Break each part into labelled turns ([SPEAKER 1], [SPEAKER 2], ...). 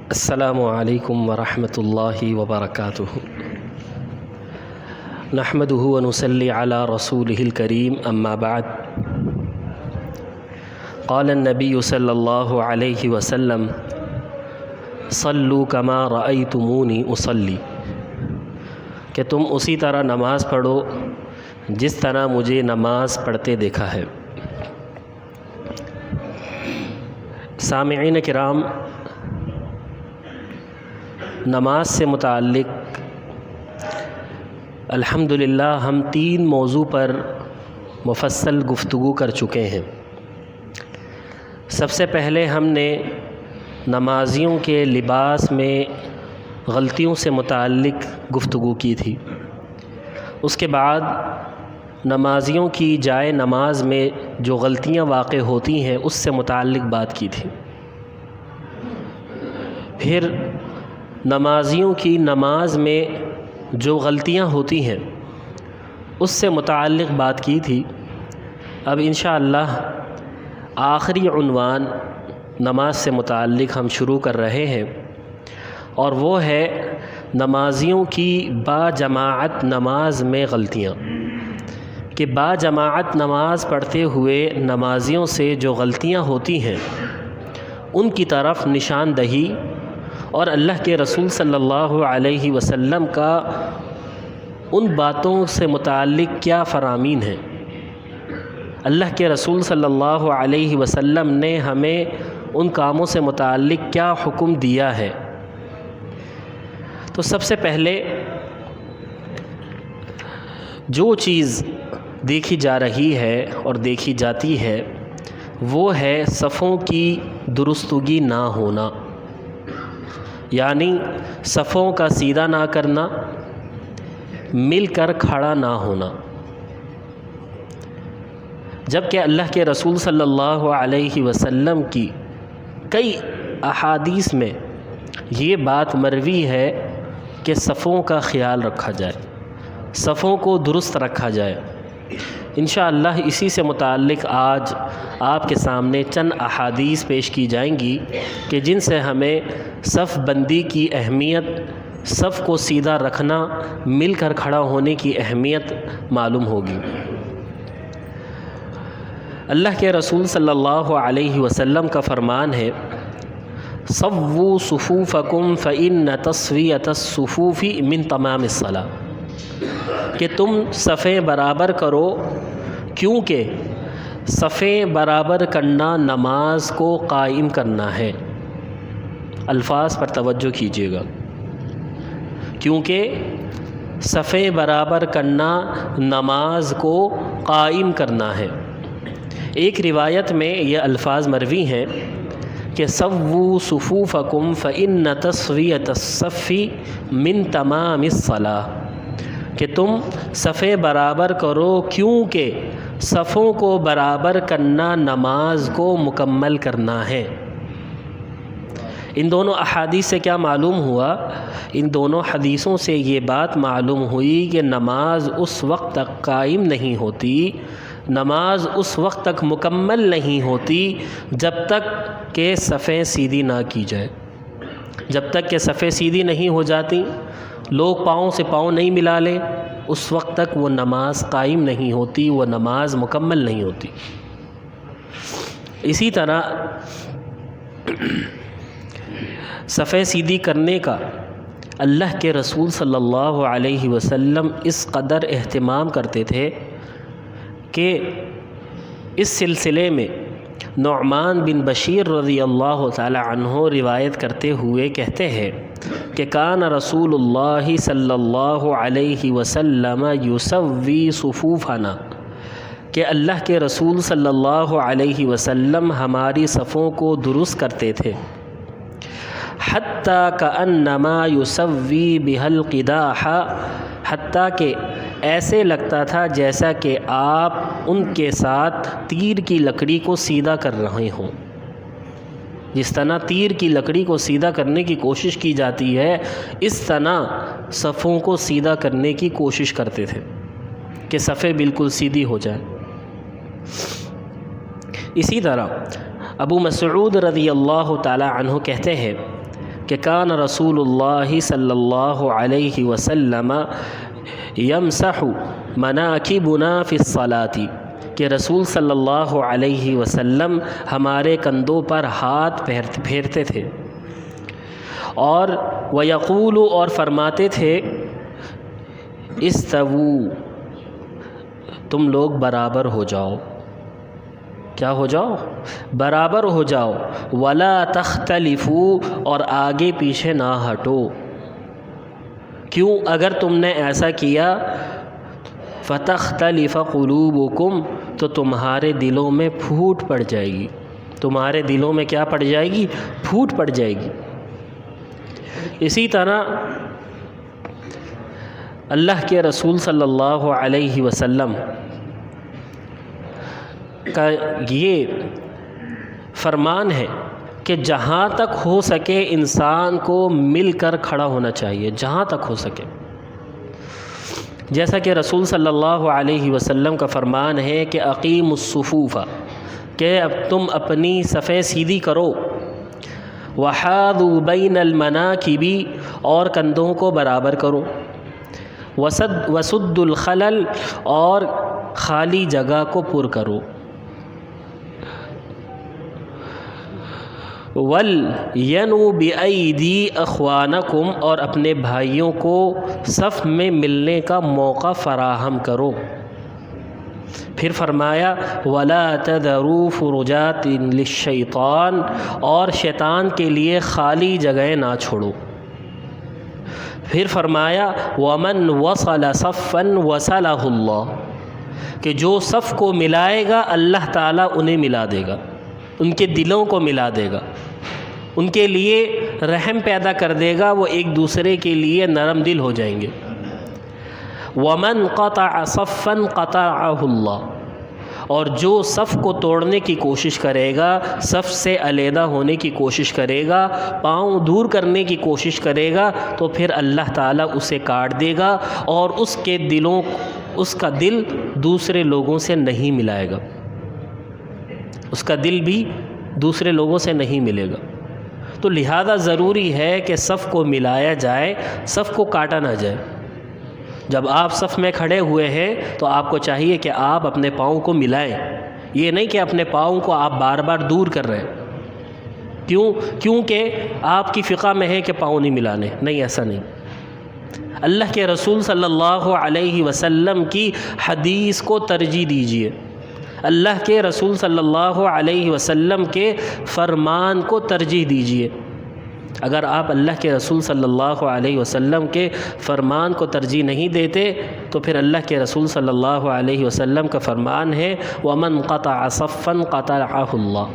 [SPEAKER 1] السلام علیکم ورحمۃ اللہ وبرکاتہ۔ نحمده ونصلی علی رسولہ الکریم، اما بعد۔ قال النبی صلی اللہ علیہ وسلم: صلوا کما رأیتمونی اصلی، کہ تم اسی طرح نماز پڑھو جس طرح مجھے نماز پڑھتے دیکھا ہے۔ سامعین کرام، نماز سے متعلق الحمدللہ ہم 3 موضوع پر مفصل گفتگو کر چکے ہیں۔ سب سے پہلے ہم نے نمازیوں کے لباس میں غلطیوں سے متعلق گفتگو کی تھی۔ اس کے بعد نمازیوں کی جائے نماز میں جو غلطیاں واقع ہوتی ہیں اس سے متعلق بات کی تھی۔ پھر نمازیوں کی نماز میں جو غلطیاں ہوتی ہیں اس سے متعلق بات کی تھی۔ اب انشاءاللہ آخری عنوان نماز سے متعلق ہم شروع کر رہے ہیں، اور وہ ہے نمازیوں کی با جماعت نماز میں غلطیاں، کہ با جماعت نماز پڑھتے ہوئے نمازیوں سے جو غلطیاں ہوتی ہیں ان کی طرف نشاندہی، اور اللہ کے رسول صلی اللہ علیہ وسلم کا ان باتوں سے متعلق کیا فرامین ہے۔ اللہ کے رسول صلی اللہ علیہ وسلم نے ہمیں ان کاموں سے متعلق کیا حکم دیا ہے۔ تو سب سے پہلے جو چیز دیکھی جا رہی ہے اور دیکھی جاتی ہے وہ ہے صفوں کی درستگی نہ ہونا، یعنی صفوں کا سیدھا نہ کرنا، مل کر کھڑا نہ ہونا۔ جبکہ اللہ کے رسول صلی اللہ علیہ وسلم کی کئی احادیث میں یہ بات مروی ہے کہ صفوں کا خیال رکھا جائے، صفوں کو درست رکھا جائے۔ انشاءاللہ اسی سے متعلق آج آپ کے سامنے چند احادیث پیش کی جائیں گی کہ جن سے ہمیں صف بندی کی اہمیت، صف کو سیدھا رکھنا، مل کر کھڑا ہونے کی اہمیت معلوم ہوگی۔ اللہ کے رسول صلی اللہ علیہ وسلم کا فرمان ہے: صووا صفوفکم فإن تسویۃ الصفوف من تمام الصلاۃ، کہ تم صفیں برابر کرو کیونکہ صفیں برابر کرنا نماز کو قائم کرنا ہے۔ الفاظ پر توجہ کیجیے گا، کیونکہ صفیں برابر کرنا نماز کو قائم کرنا ہے۔ ایک روایت میں یہ الفاظ مروی ہیں کہ سووا صفوفکم فإن تسویۃ الصف من تمام الصلاۃ، کہ تم صفیں برابر کرو کیونکہ صفوں کو برابر کرنا نماز کو مکمل کرنا ہے۔ ان دونوں احادیث سے کیا معلوم ہوا؟ ان دونوں حدیثوں سے یہ بات معلوم ہوئی کہ نماز اس وقت تک قائم نہیں ہوتی، نماز اس وقت تک مکمل نہیں ہوتی جب تک کہ صفیں سیدھی نہ کی جائے۔ جب تک کہ صفیں سیدھی نہیں ہو جاتی، لوگ پاؤں سے پاؤں نہیں ملا لیں، اس وقت تک وہ نماز قائم نہیں ہوتی، وہ نماز مکمل نہیں ہوتی۔ اسی طرح صفیں سیدھی کرنے کا اللہ کے رسول صلی اللہ علیہ وسلم اس قدر اہتمام کرتے تھے کہ اس سلسلے میں نعمان بن بشیر رضی اللہ تعالی عنہ روایت کرتے ہوئے کہتے ہیں کہ کان رسول اللہ صلی اللہ علیہ وسلم یسوی صفوفنا، کہ اللہ کے رسول صلی اللہ علیہ وسلم ہماری صفوں کو درست کرتے تھے، حتیٰ کأنما یسوی بها القداح، حتیٰ کہ ایسے لگتا تھا جیسا کہ آپ ان کے ساتھ تیر کی لکڑی کو سیدھا کر رہے ہوں۔ جس طرح تیر کی لکڑی کو سیدھا کرنے کی کوشش کی جاتی ہے، اس طرح صفوں کو سیدھا کرنے کی کوشش کرتے تھے کہ صفیں بالکل سیدھی ہو جائیں۔ اسی طرح ابو مسعود رضی اللہ تعالی عنہ کہتے ہیں کہ کان رسول اللہ صلی اللہ علیہ وسلم یمسح مناکبنا فی الصلاۃ، کہ رسول صلی اللہ علیہ وسلم ہمارے کندھوں پر ہاتھ پھیرتے تھے، اور ویقول، اور فرماتے تھے استووا، تم لوگ برابر ہو جاؤ، کیا ہو جاؤ؟ برابر ہو جاؤ، ولا تختلفوا، اور آگے پیچھے نہ ہٹو۔ کیوں؟ اگر تم نے ایسا کیا فتختلف قلوبکم، تو تمہارے دلوں میں پھوٹ پڑ جائے گی، تمہارے دلوں میں کیا پڑ جائے گی؟ پھوٹ پڑ جائے گی۔ اسی طرح اللہ کے رسول صلی اللہ علیہ وسلم کا یہ فرمان ہے کہ جہاں تک ہو سکے انسان کو مل کر کھڑا ہونا چاہیے، جہاں تک ہو سکے۔ جیسا کہ رسول صلی اللہ علیہ وسلم کا فرمان ہے کہ اقیموا الصفوف، کہ اب تم اپنی صفیں سیدھی کرو، وحاذوا بین المناکب، اور کندھوں کو برابر کرو، وسد الخلل، اور خالی جگہ کو پر کرو، وَلْيَنُوا بِأَيْدِي أَخْوَانَكُمْ، اور اپنے بھائیوں کو صف میں ملنے کا موقع فراہم کرو۔ پھر فرمایا وَلَا تَذَرُوا فُرُجَاتٍ لِلشَّيْطَانِ، اور شیطان کے لیے خالی جگہیں نہ چھوڑو۔ پھر فرمایا وَمَنْ وَصَلَ صَفًّا وَصَلَهُ اللَّهُ، کہ جو صف کو ملائے گا اللہ تعالیٰ انہیں ملا دے گا، ان کے دلوں کو ملا دے گا، ان کے لیے رحم پیدا کر دے گا، وہ ایک دوسرے کے لیے نرم دل ہو جائیں گے۔ وَمَنْ قَطَعَ صَفًّا قَطَعَهُ اللَّهُ، اور جو صف کو توڑنے کی کوشش کرے گا، صف سے علیحدہ ہونے کی کوشش کرے گا، پاؤں دور کرنے کی کوشش کرے گا، تو پھر اللہ تعالیٰ اسے کاٹ دے گا، اور اس کا دل دوسرے لوگوں سے نہیں ملائے گا، اس کا دل بھی دوسرے لوگوں سے نہیں ملے گا۔ تو لہذا ضروری ہے کہ صف کو ملایا جائے، صف کو کاٹا نہ جائے۔ جب آپ صف میں کھڑے ہوئے ہیں تو آپ کو چاہیے کہ آپ اپنے پاؤں کو ملائیں، یہ نہیں کہ اپنے پاؤں کو آپ بار بار دور کر رہے ہیں۔ کیونکہ آپ کی فقہ میں ہے کہ پاؤں نہیں ملانے، نہیں، ایسا نہیں۔ اللہ کے رسول صلی اللہ علیہ وسلم کی حدیث کو ترجیح دیجیے، اللہ کے رسول صلی اللہ علیہ وسلم کے فرمان کو ترجیح دیجیے۔ اگر آپ اللہ کے رسول صلی اللہ علیہ وسلم کے فرمان کو ترجیح نہیں دیتے تو پھر اللہ کے رسول صلی اللہ علیہ وسلم کا فرمان ہے وَمَنْ قَطَعَ صَفًّا قَطَعَهُ اللَّهُ،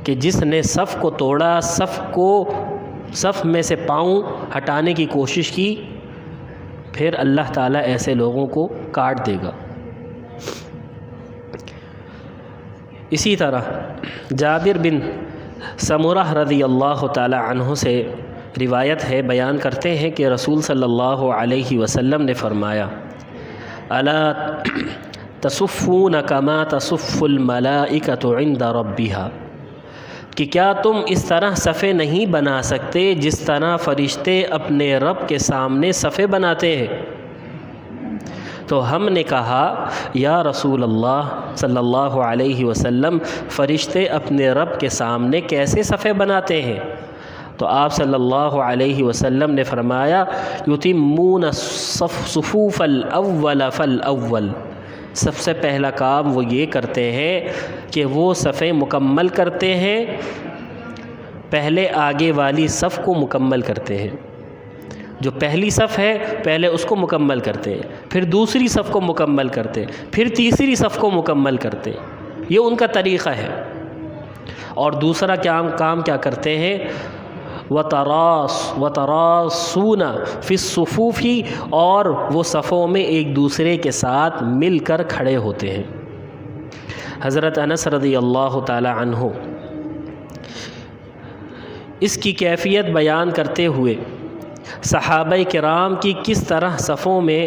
[SPEAKER 1] کہ جس نے صف کو توڑا، صف میں سے پاؤں ہٹانے کی کوشش کی، پھر اللہ تعالیٰ ایسے لوگوں کو کاٹ دے گا۔ اسی طرح جابر بن سمرہ رضی اللہ تعالی عنہ سے روایت ہے، بیان کرتے ہیں کہ رسول صلی اللہ علیہ وسلم نے فرمایا الا تصفون کما تصف الملائکۃ عند ربها، کہ کیا تم اس طرح صفیں نہیں بنا سکتے جس طرح فرشتے اپنے رب کے سامنے صفیں بناتے ہیں؟ تو ہم نے کہا یا رسول اللہ صلی اللہ علیہ وسلم، فرشتے اپنے رب کے سامنے کیسے صفیں بناتے ہیں؟ تو آپ صلی اللہ علیہ وسلم نے فرمایا یتمون الصفوف الاول فالاول، سب سے پہلا کام وہ یہ کرتے ہیں کہ وہ صفیں مکمل کرتے ہیں، پہلے آگے والی صف کو مکمل کرتے ہیں، جو پہلی صف ہے پہلے اس کو مکمل کرتے ہیں، پھر دوسری صف کو مکمل کرتے ہیں، پھر تیسری صف کو مکمل کرتے ہیں، یہ ان کا طریقہ ہے۔ اور دوسرا کام کیا کرتے ہیں؟ وَتَرَاصُونَ فِي الصُّفُوفِ، اور وہ صفوں میں ایک دوسرے کے ساتھ مل کر کھڑے ہوتے ہیں۔ حضرت انس رضی اللہ تعالی عنہ اس کی کیفیت بیان کرتے ہوئے صحابہ کرام کی کس طرح صفوں میں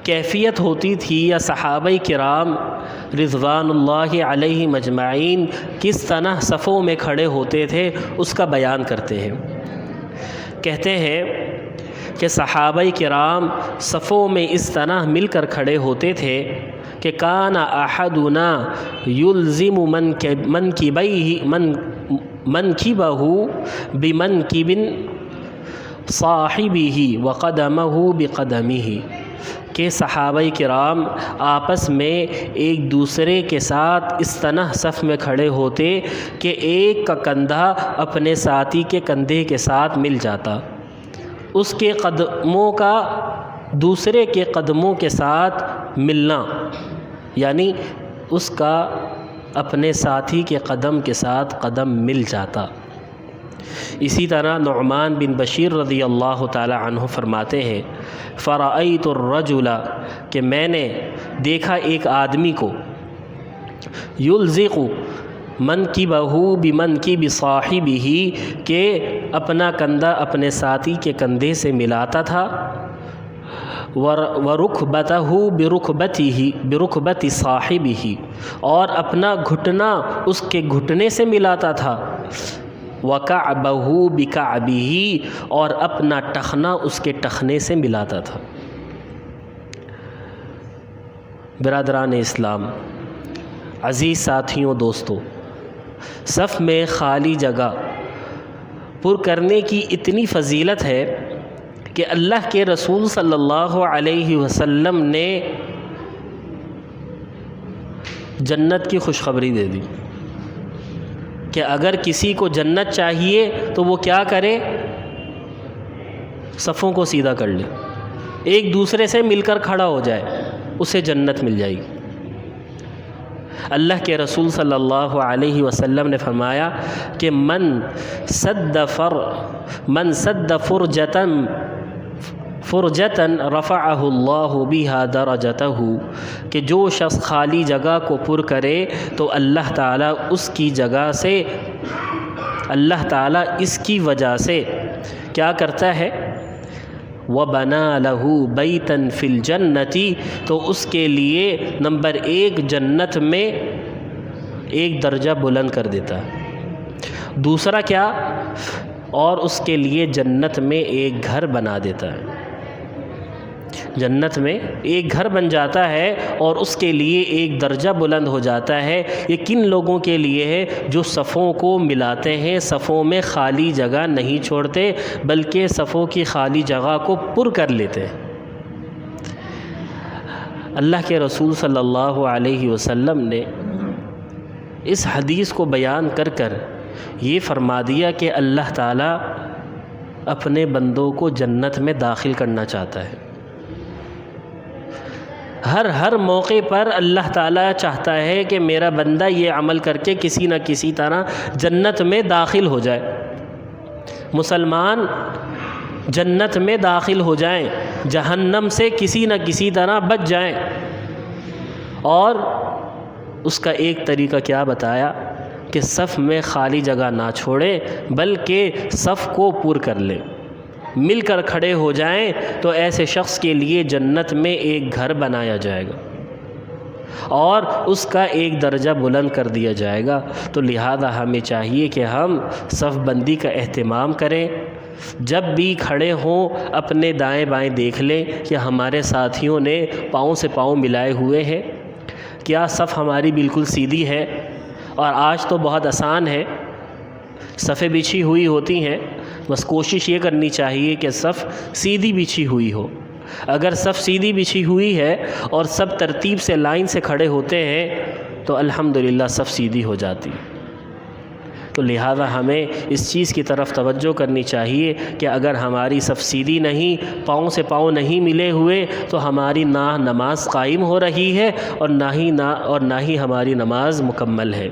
[SPEAKER 1] کیفیت ہوتی تھی یا صحابہ کرام رضوان اللہ علیہ مجمعین کس طرح صفوں میں کھڑے ہوتے تھے اس کا بیان کرتے ہیں۔ کہتے ہیں کہ صحابہ کرام صفوں میں اس طرح مل کر کھڑے ہوتے تھے کہ کان احدنا یلزم منکبہ بمنکب صاحبہ وقدمہ بقدمہ، کہ صحابہ کرام آپس میں ایک دوسرے کے ساتھ اس طرح صف میں کھڑے ہوتے کہ ایک کا کندھا اپنے ساتھی کے کندھے کے ساتھ مل جاتا، اس کے قدموں کا دوسرے کے قدموں کے ساتھ ملنا، یعنی اس کا اپنے ساتھی کے قدم کے ساتھ قدم مل جاتا۔ اسی طرح نعمان بن بشیر رضی اللہ تعالی عنہ فرماتے ہیں فرأیت الرجل، کہ میں نے دیکھا ایک آدمی کو یلزق منکبہ بمنکب صاحبہ، کہ اپنا کندھا اپنے ساتھی کے کندھے سے ملاتا تھا، ورکبتہ برکبت صاحبہ، اور اپنا گھٹنا اس کے گھٹنے سے ملاتا تھا، وکعبہ بکعبہ، اور اپنا ٹخنا اس کے ٹخنے سے ملاتا تھا۔ برادران اسلام، عزیز ساتھیوں، دوستوں، صف میں خالی جگہ پر کرنے کی اتنی فضیلت ہے کہ اللہ کے رسول صلی اللہ علیہ وسلم نے جنت کی خوشخبری دے دی کہ اگر کسی کو جنت چاہیے تو وہ کیا کرے؟ صفوں کو سیدھا کر لے، ایک دوسرے سے مل کر کھڑا ہو جائے، اسے جنت مل جائے گی۔ اللہ کے رسول صلی اللہ علیہ وسلم نے فرمایا کہ من سد فرجتاً رفعہ اللہ بہا درجتہ، کہ جو شخص خالی جگہ کو پر کرے تو اللہ تعالیٰ اس کی جگہ سے، اللہ تعالیٰ اس کی وجہ سے کیا کرتا ہے؟ وَبَنَا لَهُ بَيْتًا فِي الْجَنَّةِ، تو اس کے لیے نمبر 1 جنت میں ایک درجہ بلند کر دیتا ہے، دوسرا کیا؟ اور اس کے لیے جنت میں ایک گھر بنا دیتا ہے، جنت میں ایک گھر بن جاتا ہے اور اس کے لیے ایک درجہ بلند ہو جاتا ہے۔ یہ کن لوگوں کے لیے ہے؟ جو صفوں کو ملاتے ہیں، صفوں میں خالی جگہ نہیں چھوڑتے بلکہ صفوں کی خالی جگہ کو پر کر لیتے ہیں۔ اللہ کے رسول صلی اللہ علیہ وسلم نے اس حدیث کو بیان کر کر یہ فرما دیا کہ اللہ تعالیٰ اپنے بندوں کو جنت میں داخل کرنا چاہتا ہے۔ ہر موقع پر اللہ تعالیٰ چاہتا ہے کہ میرا بندہ یہ عمل کر کے کسی نہ کسی طرح جنت میں داخل ہو جائے، مسلمان جنت میں داخل ہو جائیں، جہنم سے کسی نہ کسی طرح بچ جائیں۔ اور اس کا ایک طریقہ کیا بتایا کہ صف میں خالی جگہ نہ چھوڑے بلکہ صف کو پر کر لیں، مل کر کھڑے ہو جائیں، تو ایسے شخص کے لیے جنت میں ایک گھر بنایا جائے گا اور اس کا ایک درجہ بلند کر دیا جائے گا۔ تو لہذا ہمیں چاہیے کہ ہم صف بندی کا اہتمام کریں، جب بھی کھڑے ہوں اپنے دائیں بائیں دیکھ لیں کہ ہمارے ساتھیوں نے پاؤں سے پاؤں ملائے ہوئے ہیں، کیا صف ہماری بالکل سیدھی ہے؟ اور آج تو بہت آسان ہے، صفیں بچھی ہوئی ہوتی ہیں، بس کوشش یہ کرنی چاہیے کہ صف سیدھی بچھی ہوئی ہو۔ اگر صف سیدھی بچھی ہوئی ہے اور سب ترتیب سے لائن سے کھڑے ہوتے ہیں تو الحمدللہ صف سیدھی ہو جاتی۔ تو لہذا ہمیں اس چیز کی طرف توجہ کرنی چاہیے کہ اگر ہماری صف سیدھی نہیں، پاؤں سے پاؤں نہیں ملے ہوئے، تو ہماری نہ نماز قائم ہو رہی ہے اور نہ ہی ہماری نماز مکمل ہے۔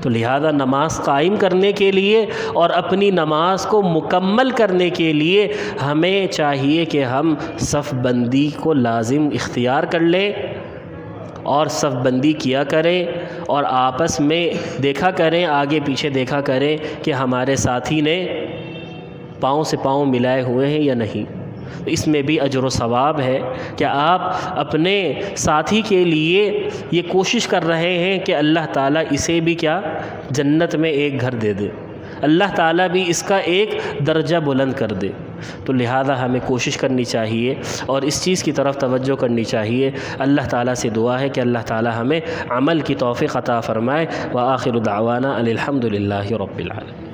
[SPEAKER 1] تو لہذا نماز قائم کرنے کے لیے اور اپنی نماز کو مکمل کرنے کے لیے ہمیں چاہیے کہ ہم صف بندی کو لازم اختیار کر لیں اور صف بندی کیا کریں، اور آپس میں دیکھا کریں، آگے پیچھے دیکھا کریں کہ ہمارے ساتھی نے پاؤں سے پاؤں ملائے ہوئے ہیں یا نہیں۔ اس میں بھی اجر و ثواب ہے کہ آپ اپنے ساتھی کے لیے یہ کوشش کر رہے ہیں کہ اللہ تعالیٰ اسے بھی کیا جنت میں ایک گھر دے دے، اللہ تعالیٰ بھی اس کا ایک درجہ بلند کر دے۔ تو لہذا ہمیں کوشش کرنی چاہیے اور اس چیز کی طرف توجہ کرنی چاہیے۔ اللہ تعالیٰ سے دعا ہے کہ اللہ تعالیٰ ہمیں عمل کی توفیق عطا فرمائے۔ وآخر دعوانا ان الحمد للہ رب العالمین۔